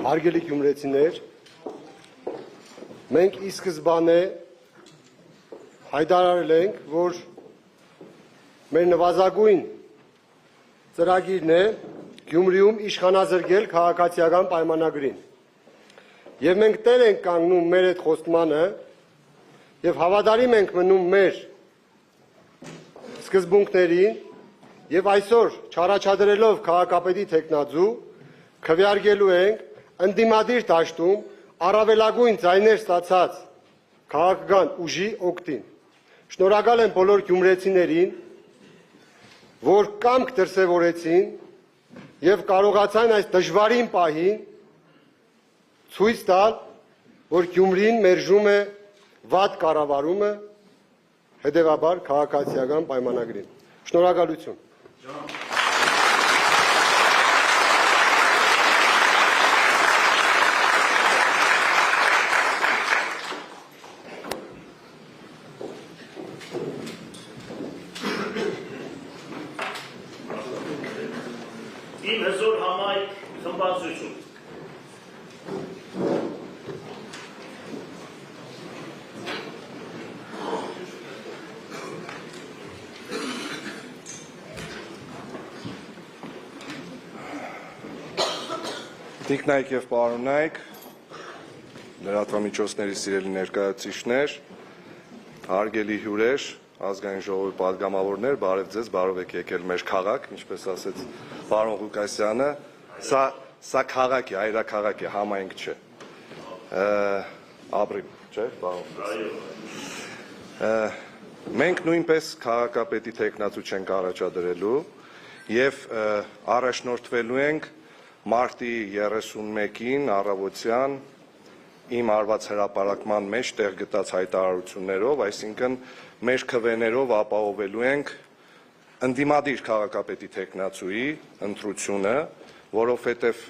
Հարգելի գյումրեցիներ, մենք ի սկզբանե հայտարարել ենք, որ մեր նվազագույն ծրագիրն է Գյումրիում իշխանազրկել քաղաքացիական պայմանագրին։ Եվ մենք տեր ենք կանգնում մեր այդ խոստմանը եւ հավատարիմ ենք մնում մեր սկզբունքներին եւ այսօր չառաջադրելով քաղաքապետի թեկնածու քվեարկելու ենք ընդդիմադիր դաշտում առավելագույն ձայներ ստացած քաղաքական ուժի օգտին։ Շնորհակալ եմ բոլոր գյումրեցիներին, որ կամք դրսևորեցին եւ կարողացան այս դժվարին պահին ցույց տալ, որ Գյումրին մերժում է վատ կառավարումը, հետեւաբար քաղաքացիական պայմանագրին։ Շնորհակալություն։ Իմ հզոր համայնք խմբագրություն։ Տիկնայք եւ պարոնայք, լրատվամիջոցների սիրելի ներկայացուցիչներ, հարգելի հյուրեր, ազգային ժողովի պատգամավորներ, բարև ձեզ, բարով եք եկել մեր քաղաք, ինչպես ասեց պարոն Ղուկասյանը, սա քաղաք է, հայրաքաղաք է, համայնք չէ։ Ապրիլ, չէ, պարոն։ Մենք նույնպես քաղաքապետի թեկնածու չենք առաջադրելու եւ առաջնորդվելու ենք մարտի 31-ին առավոտյան իմ արված հրապարակման մեջ տեղ գտած հայտարարություններով, այսինքն մեր քվեներով ապահովելու ենք ընդդիմադիր քաղաքապետի թեկնածուի ընտրությունը, որովհետև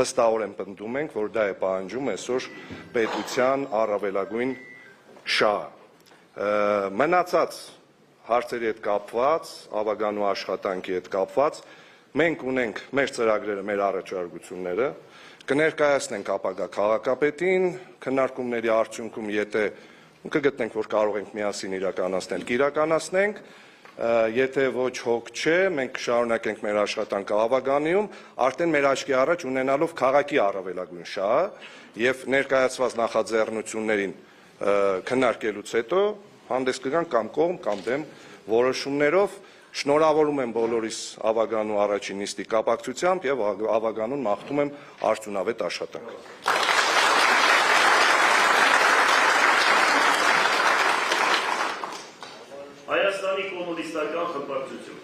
վստահորեն պնդում ենք, որ դա է պահանջում այսօր պետության առավելագույն շահը։ Մնացած հարցերի հետ կապված, ավագանու աշխատանքի հետ կապված, մենք ունենք մեր ծրագրերը, մեր առաջարկությունները, կներկայացնենք ապագա քաղաքապետին, քննարկումների արդյունքում եթե կգտնենք, որ կարող ենք միասին իրականացնել, կիրականացնենք, եթե ոչ հոգ չէ, մենք կշարունակենք մեր աշխատանքը ավագանիում, արդեն մեր աչքի առաջ ունենալով քաղաքի առավելագույն շահը եւ ներկայացված նախաձեռնություններին քննարկելուց հետո հանդես կգանք կամ կողմ կամ դեմ որոշումներով։ Շնորհավորում եմ բոլորիս ավագանու առաջին նիստի կապակցությամբ եւ ավագանուն մաղթում եմ արդյունավետ աշխատանք։ Հայաստանի կոմունիստական խմբակցություն։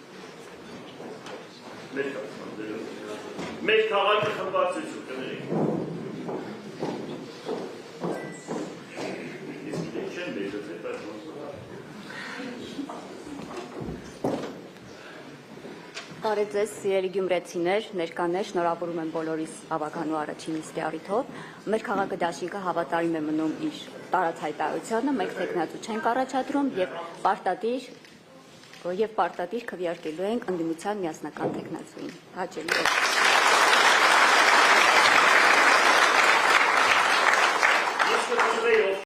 Մեր քաղաքի խմբակցություն կներեք։ Բարև ձեզ, սիրելի գյումրեցիներ, ներկաներ, շնորհավորում եմ բոլորիս ավագանու առաջին նիստի առիթով։ Մեր քաղաքը դաշինքը հավատարիմ է մնում իր տարած հայտարարությանը, մենք թեկնածու չենք առաջադրում եւ պարտադիր քվեարկելու ենք ընդդիմության միասնական թեկնածուին։ Հաճելի օր։